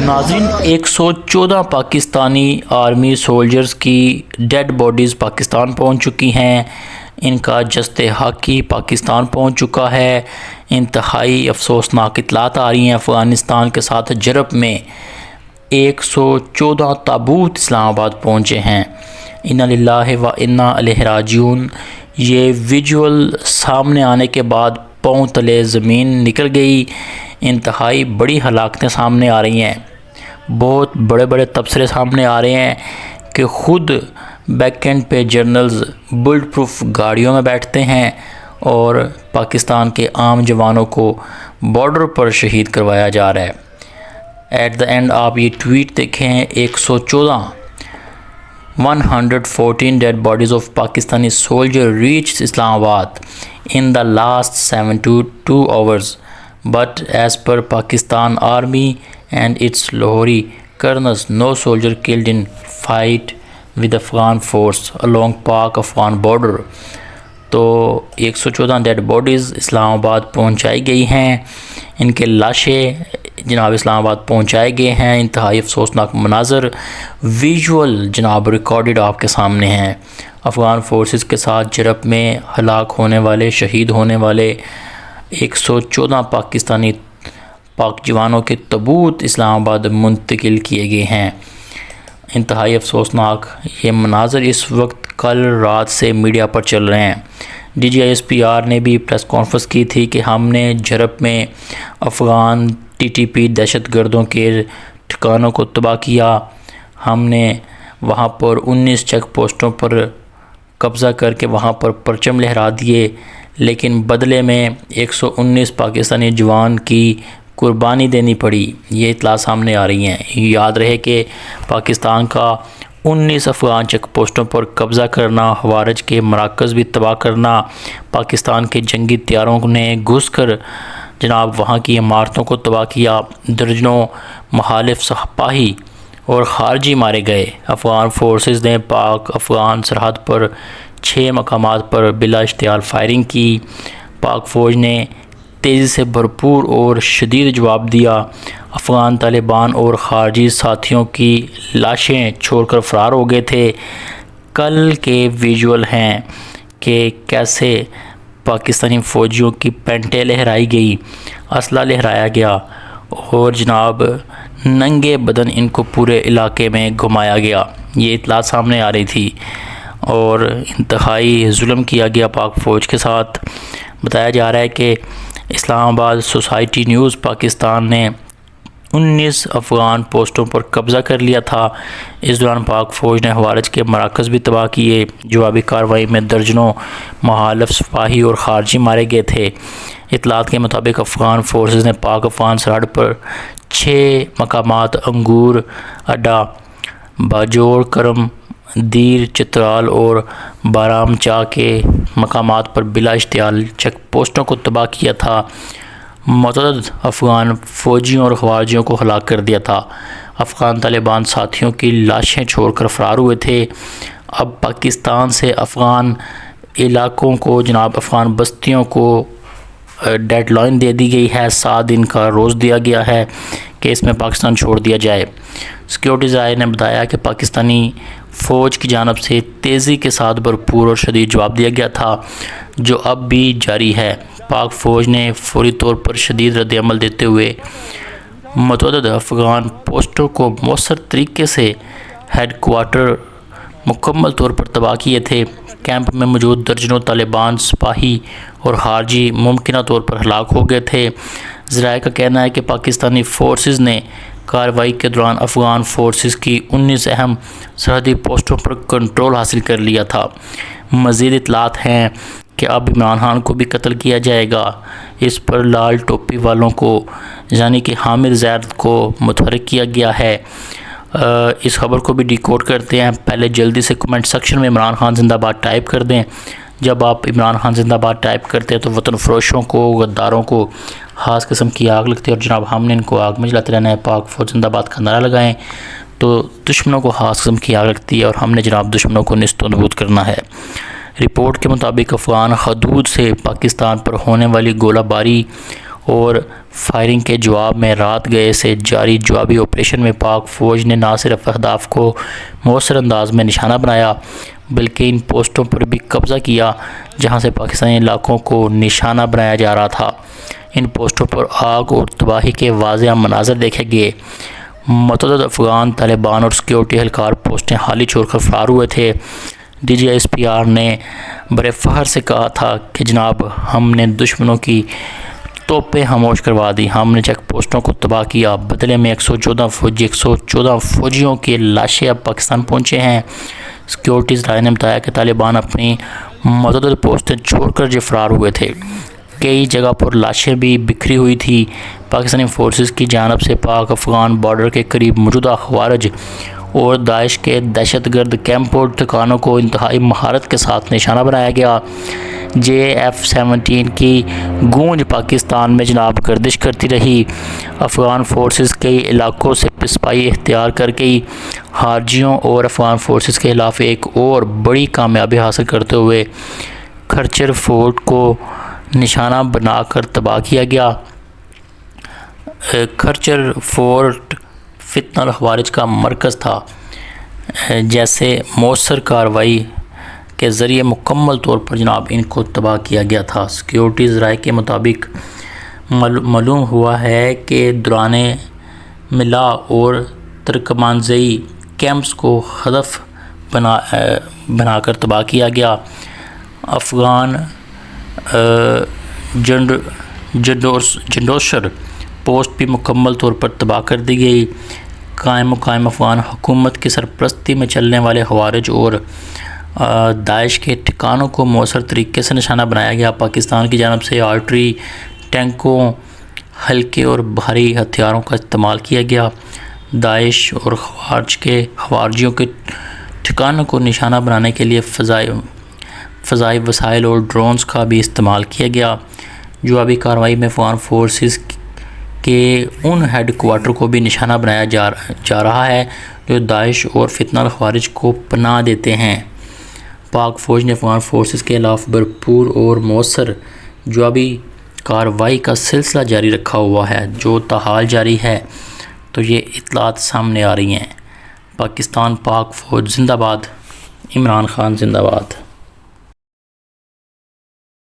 ناظرین 114 Pakistani army soldiers کی dead bodies Pakistan پہنچ چکی ہیں۔ ان کا جسد حقی پاکستان پہنچ چکا ہے۔ انتہائی افسوسناک اطلاعات آ رہی ہیں افغانستان کے ساتھ جرب میں 114 تابوت اسلام آباد پہنچے ہیں۔ انا للہ و انا الیہ راجعون۔ یہ ویجول سامنے آنے کے بعد پاؤں تلے زمین نکل گئی۔ انتہائی بڑی ہلاکتیں سامنے آ رہی ہیں۔ بہت بڑے بڑے تبصرے سامنے آ رہے ہیں کہ خود بیک اینڈ پہ جرنلز بلٹ پروف گاڑیوں میں بیٹھتے ہیں اور پاکستان کے عام جوانوں کو بارڈر پر شہید کروایا جا رہا ہے۔ ایٹ دا اینڈ آپ یہ ٹویٹ دیکھیں، 114 dead bodies of Pakistani soldiers reached Islamabad in the last 72 hours, but as per Pakistan Army and its Lahori colonels, no soldier killed in fight with Afghan force along Pak-Afghan border. تو 114 dead bodies اسلام آباد پہنچائی گئی ہیں۔ ان کے لاشیں جناب اسلام آباد پہنچائے گئے ہیں۔ انتہائی افسوسناک مناظر ویژول جناب ریکارڈڈ آپ کے سامنے ہیں۔ افغان فورسز کے ساتھ جرب میں ہلاک ہونے والے، شہید ہونے والے 114 پاکستانی پاک جوانوں کے تابوت اسلام آباد منتقل کیے گئے ہیں۔ انتہائی افسوسناک یہ مناظر اس وقت کل رات سے میڈیا پر چل رہے ہیں۔ D G I S P R نے بھی پریس کانفرنس کی تھی کہ ہم نے جرب میں افغان ٹی ٹی پی دہشت گردوں کے ٹھکانوں کو تباہ کیا۔ ہم نے وہاں پر 19 چیک پوسٹوں پر قبضہ کر کے وہاں پر پرچم لہرا دیے، لیکن بدلے میں 119 پاکستانی جوان کی قربانی دینی پڑی۔ یہ اطلاع سامنے آ رہی ہیں۔ یاد رہے کہ پاکستان کا 19 افغان چیک پوسٹوں پر قبضہ کرنا، خوارج کے مراکز بھی تباہ کرنا، پاکستان کے جنگی طیاروں نے گھس کر جناب وہاں کی عمارتوں کو تباہ کیا، درجنوں مخالف سپاہی اور خارجی مارے گئے۔ افغان فورسز نے پاک افغان سرحد پر 6 مقامات پر بلا اشتعال فائرنگ کی۔ پاک فوج نے تیزی سے بھرپور اور شدید جواب دیا۔ افغان طالبان اور خارجی ساتھیوں کی لاشیں چھوڑ کر فرار ہو گئے تھے۔ کل کے ویژول ہیں کہ کیسے پاکستانی فوجیوں کی پینٹیں لہرائی گئی، اسلحہ لہرایا گیا اور جناب ننگے بدن ان کو پورے علاقے میں گھمایا گیا۔ یہ اطلاع سامنے آ رہی تھی اور انتہائی ظلم کیا گیا پاک فوج کے ساتھ۔ بتایا جا رہا ہے کہ اسلام آباد سوسائٹی نیوز پاکستان نے 19 افغان پوسٹوں پر قبضہ کر لیا تھا۔ اس دوران پاک فوج نے خوارج کے مراکز بھی تباہ کیے۔ جوابی کارروائی میں درجنوں مخالف سپاہی اور خارجی مارے گئے تھے۔ اطلاعات کے مطابق افغان فورسز نے پاک افغان سرحد پر 6 مقامات انگور اڈا، باجوڑ کرم، دیر چترال اور بارام چا کے مقامات پر بلا اشتعال چیک پوسٹوں کو تباہ کیا تھا، متعدد افغان فوجیوں اور خواریوں کو ہلاک کر دیا تھا۔ افغان طالبان ساتھیوں کی لاشیں چھوڑ کر فرار ہوئے تھے۔ اب پاکستان سے افغان علاقوں کو جناب افغان بستیوں کو ڈیڈ لائن دے دی گئی ہے، 7 دن کا روز دیا گیا ہے کہ اس میں پاکستان چھوڑ دیا جائے۔ سیکیورٹی ذرائع نے بتایا کہ پاکستانی فوج کی جانب سے تیزی کے ساتھ بھرپور اور شدید جواب دیا گیا تھا، جو اب بھی جاری ہے۔ پاک فوج نے فوری طور پر شدید رد عمل دیتے ہوئے متعدد افغان پوسٹوں کو مؤثر طریقے سے ہیڈ کوارٹر مکمل طور پر تباہ کیے تھے۔ کیمپ میں موجود درجنوں طالبان سپاہی اور خارجی ممکنہ طور پر ہلاک ہو گئے تھے۔ ذرائع کا کہنا ہے کہ پاکستانی فورسز نے کارروائی کے دوران افغان فورسز کی 19 اہم سرحدی پوسٹوں پر کنٹرول حاصل کر لیا تھا۔ مزید اطلاعات ہیں کہ اب عمران خان کو بھی قتل کیا جائے گا۔ اس پر لال ٹوپی والوں کو یعنی کہ حامد زید کو متحرک کیا گیا ہے۔ اس خبر کو بھی ڈیکوڈ کرتے ہیں۔ پہلے جلدی سے کمنٹ سیکشن میں عمران خان زندہ باد ٹائپ کر دیں۔ جب آپ عمران خان زندہ باد ٹائپ کرتے ہیں تو وطن فروشوں کو، غداروں کو خاص قسم کی آگ لگتی ہے، اور جناب ہم نے ان کو آگ میں جلاتے رہنا ہے۔ پاک فوج زندہ باد کا نعرہ لگائیں تو دشمنوں کو خاص قسم کی آگ لگتی ہے، اور ہم نے جناب دشمنوں کو نیست و نابود کرنا ہے۔ رپورٹ کے مطابق افغان حدود سے پاکستان پر ہونے والی گولہ باری اور فائرنگ کے جواب میں رات گئے سے جاری جوابی آپریشن میں پاک فوج نے نہ صرف اہداف کو مؤثر انداز میں نشانہ بنایا بلکہ ان پوسٹوں پر بھی قبضہ کیا جہاں سے پاکستانی علاقوں کو نشانہ بنایا جا رہا تھا۔ ان پوسٹوں پر آگ اور تباہی کے واضح مناظر دیکھے گئے۔ متعدد افغان طالبان اور سیکیورٹی اہلکار پوسٹیں خالی چھوڑ کر فرار ہوئے تھے۔ D G S P R نے بڑے فخر سے کہا تھا کہ جناب، ہم نے دشمنوں کی توپیں خاموش کروا دی، ہم نے چیک پوسٹوں کو تباہ کیا۔ بدلے میں 114 فوجیوں کی لاشیں اب پاکستان پہنچے ہیں۔ سیکیورٹی ذرائع نے بتایا کہ طالبان اپنی متعدد پوسٹیں چھوڑ کر جو فرار ہوئے تھے، کئی جگہ پر لاشیں بھی بکھری ہوئی تھی۔ پاکستانی فورسز کی جانب سے پاک افغان بارڈر کے قریب موجودہ خوارج اور داعش کے دہشت گرد کیمپوں اور ٹھکانوں کو انتہائی مہارت کے ساتھ نشانہ بنایا گیا۔ JF-17 کی گونج پاکستان میں جناب گردش کرتی رہی۔ افغان فورسز کئی علاقوں سے پسپائی اختیار کر گئی۔ خارجیوں اور افغان فورسز کے خلاف ایک اور بڑی کامیابی حاصل کرتے ہوئے کھرچر فورٹ کو نشانہ بنا کر تباہ کیا گیا۔ کھرچر فورٹ فتنہ الخوارج کا مرکز تھا، جیسے مؤثر کارروائی کے ذریعے مکمل طور پر جناب ان کو تباہ کیا گیا تھا۔ سیکیورٹی ذرائع کے مطابق معلوم ہوا ہے کہ دوران ملا اور ترکمانزئی کیمپس کو ہدف بنا کر تباہ کیا گیا۔ افغان جنڈوشر پوسٹ بھی مکمل طور پر تباہ کر دی گئی۔ قائم افغان حکومت کی سرپرستی میں چلنے والے خوارج اور داعش کے ٹھکانوں کو مؤثر طریقے سے نشانہ بنایا گیا۔ پاکستان کی جانب سے آرٹری، ٹینکوں، ہلکے اور بھاری ہتھیاروں کا استعمال کیا گیا۔ داعش اور خوارجیوں کے ٹھکانوں کو نشانہ بنانے کے لیے فضائی وسائل اور ڈرونز کا بھی استعمال کیا گیا۔ جوابی کارروائی میں افغان فورسز کے ان ہیڈ کوارٹر کو بھی نشانہ بنایا جا رہا ہے جو داعش اور فتنہ الخوارج کو پناہ دیتے ہیں۔ پاک فوج نے افغان فورسز کے خلاف بھرپور اور مؤثر جوابی کارروائی کا سلسلہ جاری رکھا ہوا ہے، جو تاحال جاری ہے۔ تو یہ اطلاعات سامنے آ رہی ہیں۔ پاکستان پاک فوج زندہ باد، عمران خان زندہ باد۔